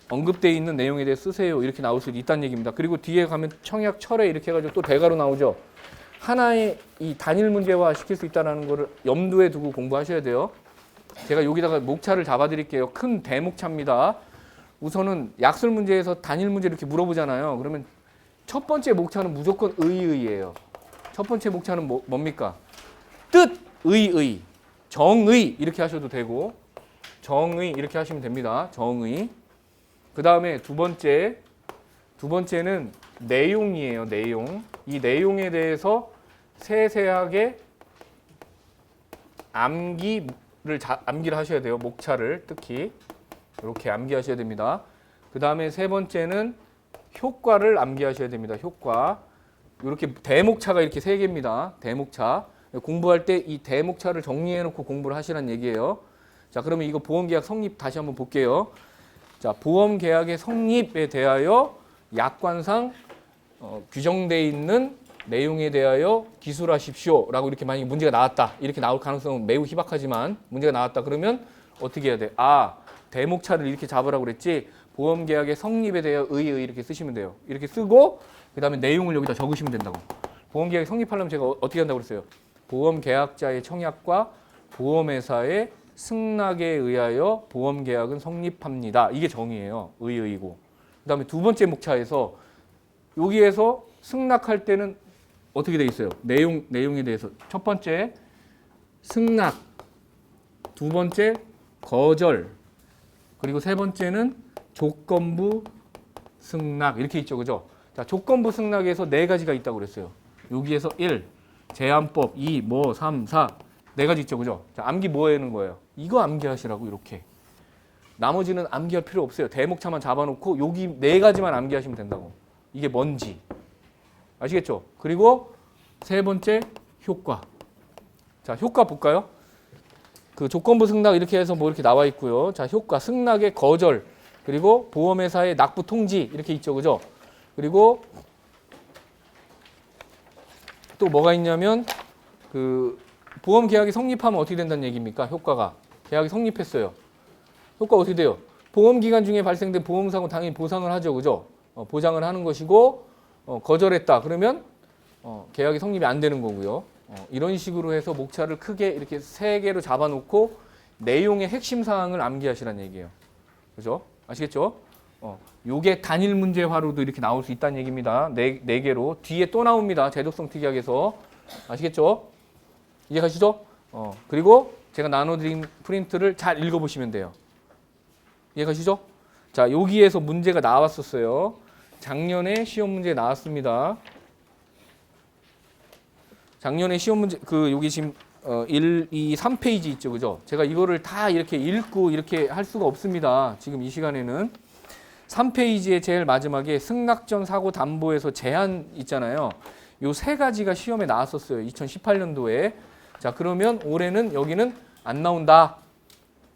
S1: 언급되어 있는 내용에 대해 쓰세요. 이렇게 나올 수 있다는 얘기입니다. 그리고 뒤에 가면 청약 철회 이렇게 해가지고 또 대괄호 나오죠. 하나의 이 단일 문제화 시킬 수 있다는 거를 염두에 두고 공부하셔야 돼요. 제가 여기다가 목차를 잡아드릴게요. 큰 대목차입니다. 우선은 약술 문제에서 단일 문제 이렇게 물어보잖아요. 그러면 첫 번째 목차는 무조건 의의예요. 첫 번째 목차는 뭡니까? 뜻, 의, 정의 이렇게 하셔도 되고 정의 이렇게 하시면 됩니다. 정의. 그 다음에 두 번째는 내용이에요. 내용. 이 내용에 대해서 세세하게 암기를 하셔야 돼요. 목차를 특히 이렇게 암기하셔야 됩니다. 그 다음에 세 번째는 효과를 암기하셔야 됩니다. 효과. 이렇게 대목차가 이렇게 세 개입니다. 대목차. 공부할 때 이 대목차를 정리해 놓고 공부를 하시라는 얘기예요. 자, 그러면 이거 보험계약 성립 다시 한번 볼게요. 자, 보험계약의 성립에 대하여 약관상 규정되어 있는 내용에 대하여 기술하십시오 라고 이렇게 만약에 문제가 나왔다. 이렇게 나올 가능성은 매우 희박하지만 문제가 나왔다. 그러면 어떻게 해야 돼? 대목차를 이렇게 잡으라고 그랬지. 보험계약의 성립에 대하여 의의 이렇게 쓰시면 돼요. 이렇게 쓰고 그 다음에 내용을 여기다 적으시면 된다고. 보험계약이 성립하려면 제가 어떻게 한다고 그랬어요? 보험계약자의 청약과 보험회사의 승낙에 의하여 보험계약은 성립합니다. 이게 정의예요. 의의고. 그 다음에 두 번째 목차에서 여기에서 승낙할 때는 어떻게 돼 있어요? 내용에 대해서 첫 번째 승낙, 두 번째 거절, 그리고 세 번째는 조건부 승낙 이렇게 있죠, 그죠? 자, 조건부 승낙에서 네 가지가 있다고 그랬어요. 여기에서 1, 제한법, 2, 3, 4 네 가지 있죠, 그죠? 자, 암기 뭐 하는 거예요? 이거 암기하시라고 이렇게. 나머지는 암기할 필요 없어요. 대목차만 잡아놓고 여기 네 가지만 암기하시면 된다고. 이게 뭔지 아시겠죠? 그리고 세 번째 효과. 자, 효과 볼까요? 그 조건부 승낙 이렇게 해서 뭐 이렇게 나와 있고요. 자, 효과 승낙의 거절 그리고 보험회사의 납부 통지 이렇게 있죠, 그죠? 그리고 또 뭐가 있냐면 그 보험 계약이 성립하면 어떻게 된다는 얘기입니까? 효과가 계약이 성립했어요. 효과 어떻게 돼요? 보험 기간 중에 발생된 보험사고 당연히 보상을 하죠, 그죠? 보장을 하는 것이고 거절했다 그러면 계약이 성립이 안 되는 거고요. 이런 식으로 해서 목차를 크게 이렇게 세 개로 잡아놓고 내용의 핵심 사항을 암기하시라는 얘기예요. 그죠? 아시겠죠? 요게 단일 문제화로도 이렇게 나올 수 있다는 얘기입니다. 네 개로. 뒤에 또 나옵니다. 제도성 특약에서. 아시겠죠? 이해가시죠? 그리고 제가 나눠드린 프린트를 잘 읽어보시면 돼요. 이해가시죠? 자, 여기에서 문제가 나왔었어요. 작년에 시험 문제 나왔습니다. 작년에 시험 문제, 여기 지금 1, 2, 3페이지 있죠, 그죠? 제가 이거를 다 이렇게 읽고 이렇게 할 수가 없습니다. 지금 이 시간에는. 3페이지의 제일 마지막에 승낙전 사고 담보에서 제한 있잖아요. 요 세 가지가 시험에 나왔었어요. 2018년도에. 자, 그러면 올해는 여기는 안 나온다.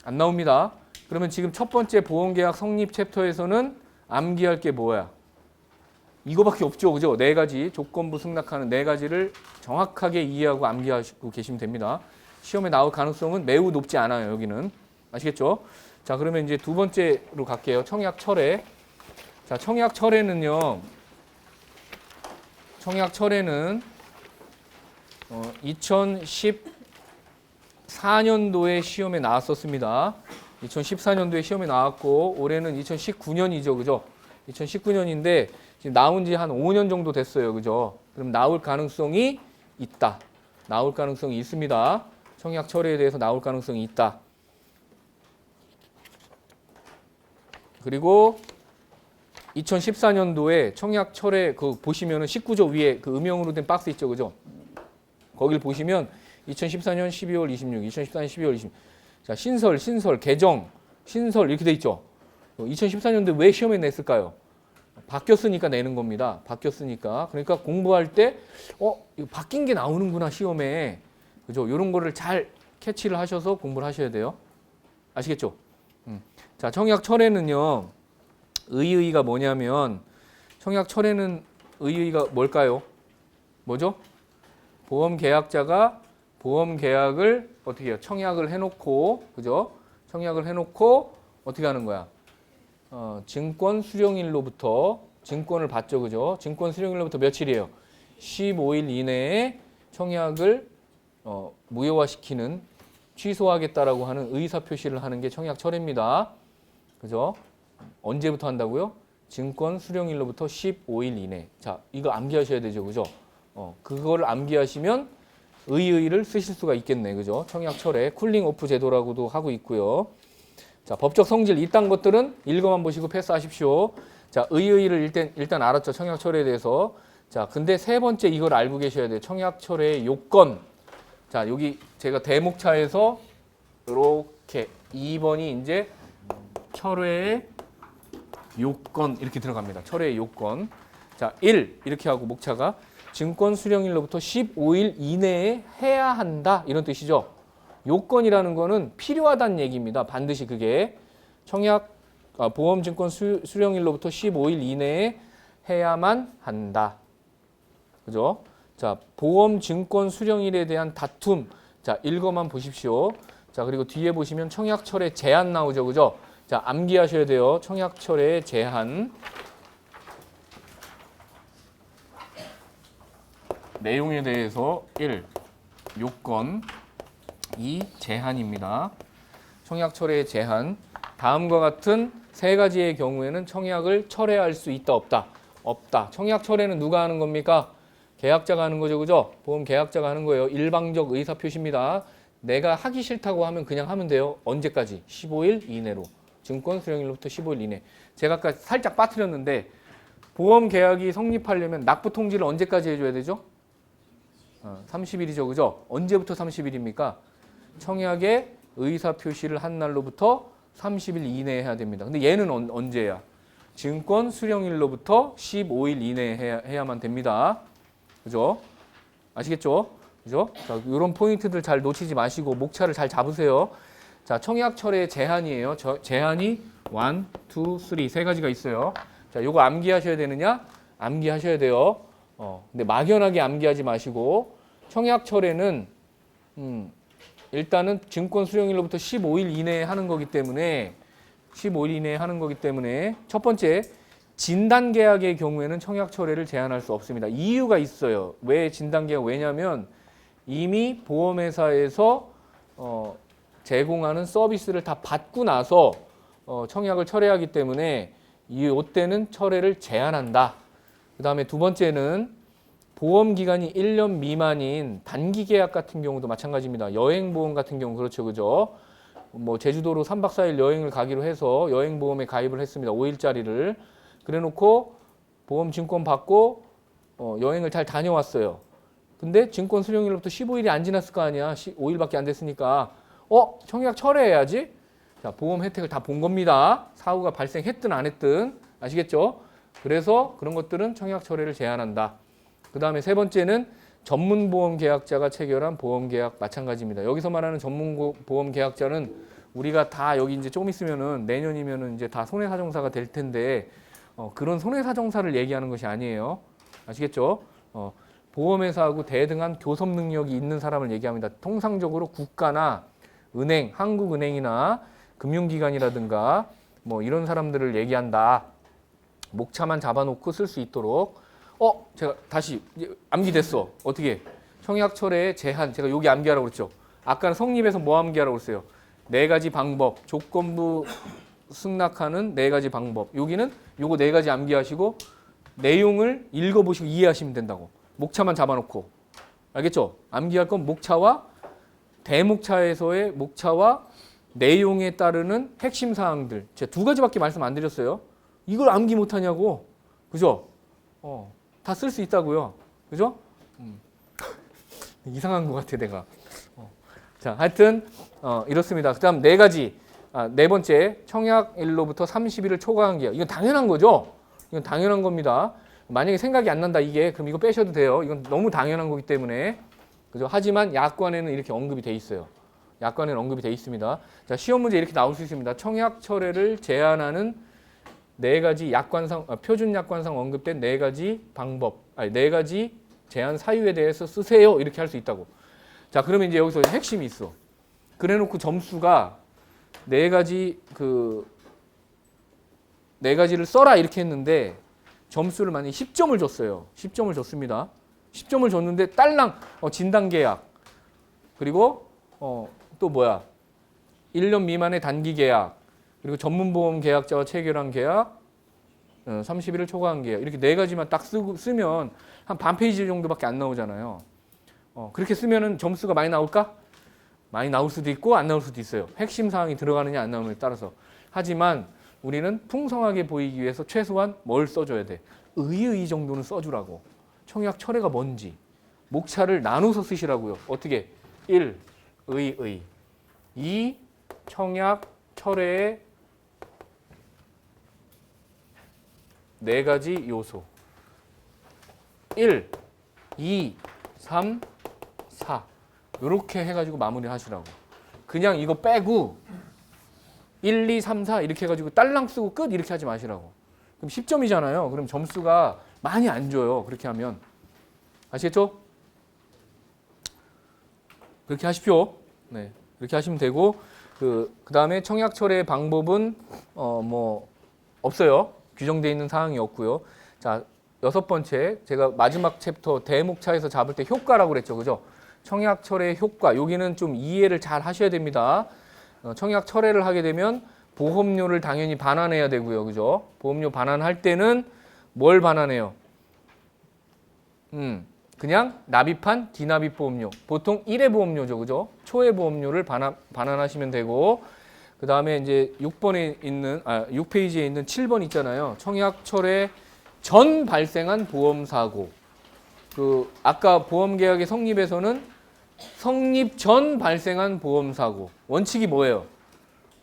S1: 안 나옵니다. 그러면 지금 첫 번째 보험계약 성립 챕터에서는 암기할 게 뭐야? 이거밖에 없죠, 그죠? 네 가지 조건부 승낙하는 네 가지를 정확하게 이해하고 암기하시고 계시면 됩니다. 시험에 나올 가능성은 매우 높지 않아요, 여기는. 아시겠죠? 자, 그러면 이제 두 번째로 갈게요. 청약 철회. 자, 청약 철회는 2014년도에 시험에 나왔었습니다. 2014년도에 시험에 나왔고 올해는 2019년이죠, 그죠? 2019년인데 지금 나온 지 한 5년 정도 됐어요, 그죠? 그럼 나올 가능성이 있다. 나올 가능성이 있습니다. 청약 철회에 대해서 나올 가능성이 있다. 그리고 2014년도에 청약 철회 보시면은 19조 위에 음영으로 된 박스 있죠, 그죠? 거길 보시면 2014년 12월 26, 2014년 12월 26. 자, 신설, 개정, 신설 이렇게 돼 있죠. 2014년도에 왜 시험에 냈을까요? 바뀌었으니까 내는 겁니다. 바뀌었으니까. 그러니까 공부할 때 이거 바뀐 게 나오는구나 시험에. 그죠? 이런 거를 잘 캐치를 하셔서 공부를 하셔야 돼요. 아시겠죠? 자, 청약 철회는요. 의의가 뭐냐면 청약 철회는 의의가 뭘까요? 뭐죠? 보험 계약자가 보험 계약을 어떻게 해요? 청약을 해놓고, 그죠? 청약을 해놓고 어떻게 하는 거야? 증권 수령일로부터 증권을 받죠, 그죠? 증권 수령일로부터 며칠이에요? 15일 이내에 청약을 무효화시키는 취소하겠다라고 하는 의사 표시를 하는 게 청약 철회입니다. 그죠? 언제부터 한다고요? 증권 수령일로부터 15일 이내. 자, 이거 암기하셔야 되죠, 그죠? 그거를 암기하시면 의의를 쓰실 수가 있겠네, 그죠? 청약 철회, 쿨링 오프 제도라고도 하고 있고요. 자, 법적 성질 이딴 것들은 읽어만 보시고 패스하십시오. 자, 의의를 일단 알았죠. 청약 철회에 대해서. 자, 근데 세 번째 이걸 알고 계셔야 돼요. 청약 철회의 요건. 자, 여기 제가 대목차에서 이렇게 2번이 이제 철회의 요건 이렇게 들어갑니다. 철회의 요건. 자, 1 이렇게 하고 목차가 증권 수령일로부터 15일 이내에 해야 한다 이런 뜻이죠. 요건이라는 거는 필요하다는 얘기입니다. 반드시 그게 보험증권 수령일로부터 15일 이내에 해야만 한다. 그죠? 자, 보험증권 수령일에 대한 다툼. 자, 읽어만 보십시오. 자, 그리고 뒤에 보시면 청약철의 제한 나오죠. 그죠? 자, 암기하셔야 돼요. 청약철의 제한. 내용에 대해서 1. 요건 2. 제한입니다. 청약철의 제한. 다음과 같은 세 가지의 경우에는 청약을 철회할 수 있다 없다? 없다. 청약 철회는 누가 하는 겁니까? 계약자가 하는 거죠. 그죠? 보험 계약자가 하는 거예요. 일방적 의사표시입니다. 내가 하기 싫다고 하면 그냥 하면 돼요. 언제까지? 15일 이내로. 증권 수령일로부터 15일 이내. 제가 아까 살짝 빠뜨렸는데 보험 계약이 성립하려면 납부 통지를 언제까지 해줘야 되죠? 30일이죠. 그죠? 언제부터 30일입니까? 청약에 의사표시를 한 날로부터 30일 이내에 해야 됩니다. 근데 얘는 언제야? 증권 수령일로부터 15일 이내에 해야만 됩니다. 그죠? 아시겠죠? 그죠? 자, 이런 포인트들 잘 놓치지 마시고 목차를 잘 잡으세요. 자, 청약철의 제한이에요. 제한이 1, 2, 3 세 가지가 있어요. 자, 요거 암기하셔야 되느냐? 암기하셔야 돼요. 근데 막연하게 암기하지 마시고 청약철에는 일단은 증권 수령일로부터 15일 이내에 하는 거기 때문에 15일 이내에 하는 거기 때문에 첫 번째 진단계약의 경우에는 청약철회를 제한할 수 없습니다. 이유가 있어요. 왜 진단계약? 왜냐하면 이미 보험회사에서 제공하는 서비스를 다 받고 나서 청약을 철회하기 때문에 이때는 철회를 제한한다. 그 다음에 두 번째는 보험기간이 1년 미만인 단기계약 같은 경우도 마찬가지입니다. 여행보험 같은 경우 그렇죠. 그죠? 뭐 제주도로 3박 4일 여행을 가기로 해서 여행보험에 가입을 했습니다. 5일짜리를. 그래놓고 보험증권 받고 여행을 잘 다녀왔어요. 근데 증권 수령일로부터 15일이 안 지났을 거 아니야. 5일밖에 안 됐으니까 청약 철회해야지. 자, 보험 혜택을 다 본 겁니다. 사고가 발생했든 안 했든. 아시겠죠? 그래서 그런 것들은 청약 철회를 제한한다. 그 다음에 세 번째는 전문보험 계약자가 체결한 보험계약 마찬가지입니다. 여기서 말하는 전문보험 계약자는 우리가 다 여기 이제 조금 있으면은 내년이면은 이제 다 손해사정사가 될 텐데 그런 손해사정사를 얘기하는 것이 아니에요. 아시겠죠? 보험회사하고 대등한 교섭 능력이 있는 사람을 얘기합니다. 통상적으로 국가나 은행, 한국은행이나 금융기관이라든가 뭐 이런 사람들을 얘기한다. 목차만 잡아놓고 쓸 수 있도록. 제가 다시 암기됐어. 어떻게? 청약철회의 제한. 제가 여기 암기하라고 그랬죠. 아까는 성립에서 뭐 암기하라고 그랬어요? 네 가지 방법. 조건부 승낙하는 네 가지 방법. 여기는 요거 네 가지 암기하시고 내용을 읽어보시고 이해하시면 된다고. 목차만 잡아놓고. 알겠죠? 암기할 건 목차와 대목차에서의 목차와 내용에 따르는 핵심 사항들. 제가 두 가지밖에 말씀 안 드렸어요. 이걸 암기 못하냐고. 그죠? 다 쓸 수 있다고요. 그죠? 이상한 것 같아 내가. 자, 하여튼 이렇습니다. 그 다음 네 가지. 네 번째, 청약일로부터 30일을 초과한 계약. 이건 당연한 거죠? 이건 당연한 겁니다. 만약에 생각이 안 난다 이게 그럼 이거 빼셔도 돼요. 이건 너무 당연한 거기 때문에. 그죠? 하지만 약관에는 이렇게 언급이 돼 있어요. 약관에는 언급이 돼 있습니다. 자, 시험 문제 이렇게 나올 수 있습니다. 청약 철회를 제한하는 네 가지 약관상 표준 약관상 언급된 네 가지 방법, 네 가지 제한 사유에 대해서 쓰세요. 이렇게 할 수 있다고. 자, 그러면 이제 여기서 핵심이 있어. 그래놓고 점수가 네 가지를 써라 이렇게 했는데 점수를 만약에 10점을 줬어요. 10점을 줬습니다. 10점을 줬는데 딸랑 진단계약 그리고 또 뭐야 1년 미만의 단기계약 그리고 전문보험 계약자와 체결한 계약 30일을 초과한 계약 이렇게 네 가지만 딱 쓰면 한 반 페이지 정도밖에 안 나오잖아요. 그렇게 쓰면은 점수가 많이 나올까? 많이 나올 수도 있고 안 나올 수도 있어요. 핵심 사항이 들어가느냐 안 나오느냐에 따라서. 하지만 우리는 풍성하게 보이기 위해서 최소한 뭘 써줘야 돼? 의의 정도는 써주라고. 청약 철회가 뭔지. 목차를 나눠서 쓰시라고요. 어떻게? 1. 의의. 2. 청약 철회의 4가지 요소. 1, 2, 3, 4 이렇게 해가지고 마무리 하시라고. 그냥 이거 빼고 1, 2, 3, 4 이렇게 해가지고 딸랑 쓰고 끝 이렇게 하지 마시라고. 그럼 10점이잖아요. 그럼 점수가 많이 안 줘요. 그렇게 하면. 아시겠죠? 그렇게 하십시오. 네, 그렇게 하시면 되고 그 다음에 청약 철회 방법은 뭐 없어요. 규정되어 있는 사항이 없고요. 자, 6번째 제가 마지막 챕터 대목차에서 잡을 때 효과라고 그랬죠. 그죠? 청약 철회 효과. 여기는 좀 이해를 잘 하셔야 됩니다. 청약 철회를 하게 되면 보험료를 당연히 반환해야 되고요. 그죠? 보험료 반환할 때는 뭘 반환해요? 그냥 납입한 디납입 보험료. 보통 1회 보험료죠. 그죠? 초회 보험료를 반환하시면 되고 그 다음에 이제 6번에 있는 6페이지에 있는 7번 있잖아요. 청약 철회 전 발생한 보험 사고. 그 아까 보험 계약의 성립에서는 성립 전 발생한 보험 사고. 원칙이 뭐예요?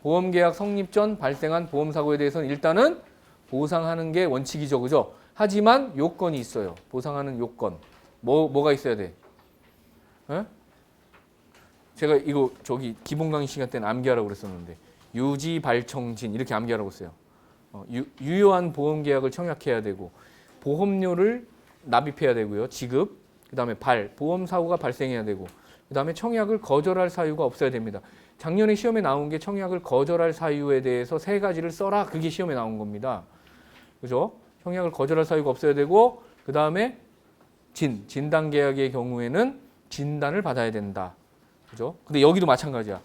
S1: 보험 계약 성립 전 발생한 보험 사고에 대해서는 일단은 보상하는 게 원칙이죠. 그죠? 하지만 요건이 있어요. 보상하는 요건. 뭐가 있어야 돼? 에? 제가 이거 저기 기본 강의 시간 때는 암기하라고 그랬었는데 유지 발청진 이렇게 암기하라고 했어요. 유효한 보험 계약을 청약해야 되고 보험료를 납입해야 되고요. 지급. 그다음에 보험 사고가 발생해야 되고 그다음에 청약을 거절할 사유가 없어야 됩니다. 작년에 시험에 나온 게 청약을 거절할 사유에 대해서 3가지를 써라. 그게 시험에 나온 겁니다. 그죠? 청약을 거절할 사유가 없어야 되고 그다음에 진단 계약의 경우에는 진단을 받아야 된다. 그죠? 근데 여기도 마찬가지야.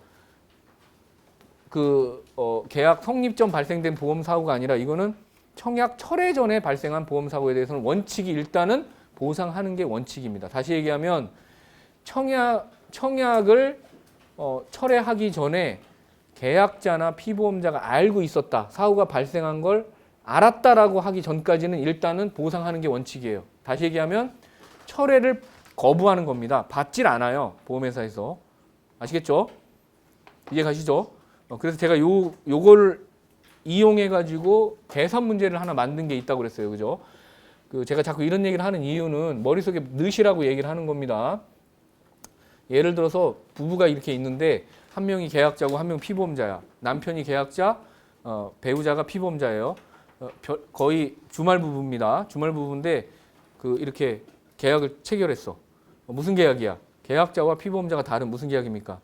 S1: 계약 성립 전 발생된 보험 사고가 아니라 이거는 청약 철회 전에 발생한 보험 사고에 대해서는 원칙이 일단은 보상하는 게 원칙입니다. 다시 얘기하면 청약을 철회하기 전에 계약자나 피보험자가 알고 있었다. 사고가 발생한 걸 알았다라고 하기 전까지는 일단은 보상하는 게 원칙이에요. 다시 얘기하면 철회를 거부하는 겁니다. 받질 않아요. 보험회사에서. 아시겠죠? 이해 가시죠? 그래서 제가 요걸 이용해 가지고 계산 문제를 하나 만든 게 있다고 그랬어요. 그죠? 제가 자꾸 이런 얘기를 하는 이유는 머릿속에 넣으시라고 얘기를 하는 겁니다. 예를 들어서 부부가 이렇게 있는데 한 명이 계약자고 한 명 피보험자야. 남편이 계약자, 배우자가 피보험자예요. 거의 주말 부부입니다. 주말 부부인데 이렇게 계약을 체결했어. 무슨 계약이야? 계약자와 피보험자가 다른 무슨 계약입니까?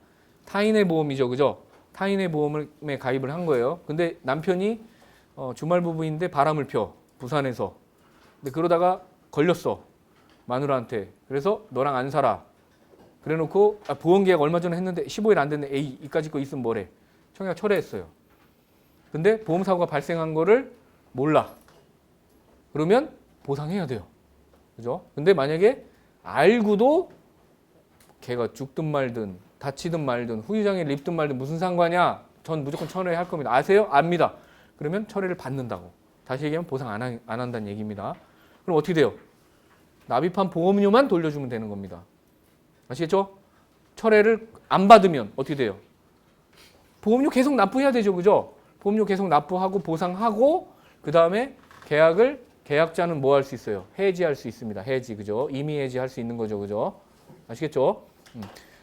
S1: 타인의 보험이죠. 그죠? 타인의 보험에 가입을 한 거예요. 근데 남편이 주말 부부인데 바람을 펴. 부산에서. 근데 그러다가 걸렸어. 마누라한테. 그래서 너랑 안 살아. 그래 놓고 보험 계약 얼마 전에 했는데 15일 안 됐네. 에이, 이까짓 거 있으면 뭐래. 청약 철회했어요. 근데 보험사고가 발생한 거를 몰라. 그러면 보상해야 돼요. 그죠? 근데 만약에 알고도 걔가 죽든 말든 다치든 말든 후유장애를 입든 말든 무슨 상관이야? 전 무조건 철회할 겁니다. 아세요? 압니다. 그러면 철회를 받는다고. 다시 얘기하면 보상 안 한다는 얘기입니다. 그럼 어떻게 돼요? 납입한 보험료만 돌려주면 되는 겁니다. 아시겠죠? 철회를 안 받으면 어떻게 돼요? 보험료 계속 납부해야 되죠. 그죠? 보험료 계속 납부하고 보상하고 그 다음에 계약자는 뭐 할 수 있어요? 해지할 수 있습니다. 해지. 그죠? 임의 해지할 수 있는 거죠. 그죠? 아시겠죠?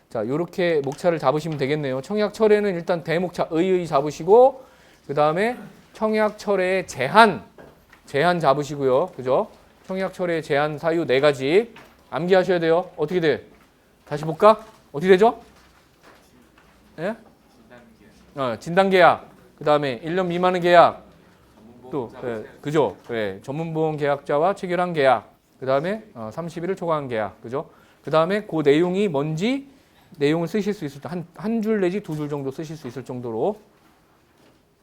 S1: 자, 요렇게 목차를 잡으시면 되겠네요. 청약 철회는 일단 대목차 의의 잡으시고 그 다음에 청약 철회의 제한 잡으시고요. 그죠? 청약 철회의 제한 사유 4가지 암기하셔야 돼요. 어떻게 돼? 다시 볼까? 어떻게 되죠? 예? 진단 계약. 그 다음에 1년 미만의 계약. 또 그죠? 전문보험 계약자와 체결한 계약. 그 다음에 30일을 초과한 계약. 그죠? 그 다음에 그 내용이 뭔지 내용을 쓰실 수 있을 때 한 줄 내지 2줄 정도 쓰실 수 있을 정도로.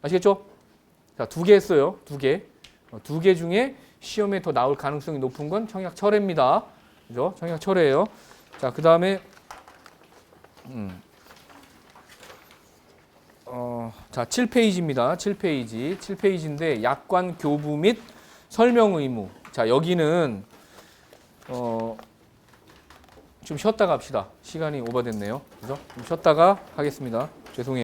S1: 아시겠죠? 자, 2개 했어요. 2개. 2개 중에 시험에 더 나올 가능성이 높은 건 청약 철회입니다. 그죠? 청약 철회예요. 자, 그 다음에 자, 7페이지입니다. 7페이지. 7페이지인데 약관 교부 및 설명 의무. 자, 여기는 좀 쉬었다가 합시다. 시간이 오버됐네요. 그죠? 좀 쉬었다가 하겠습니다. 죄송해요.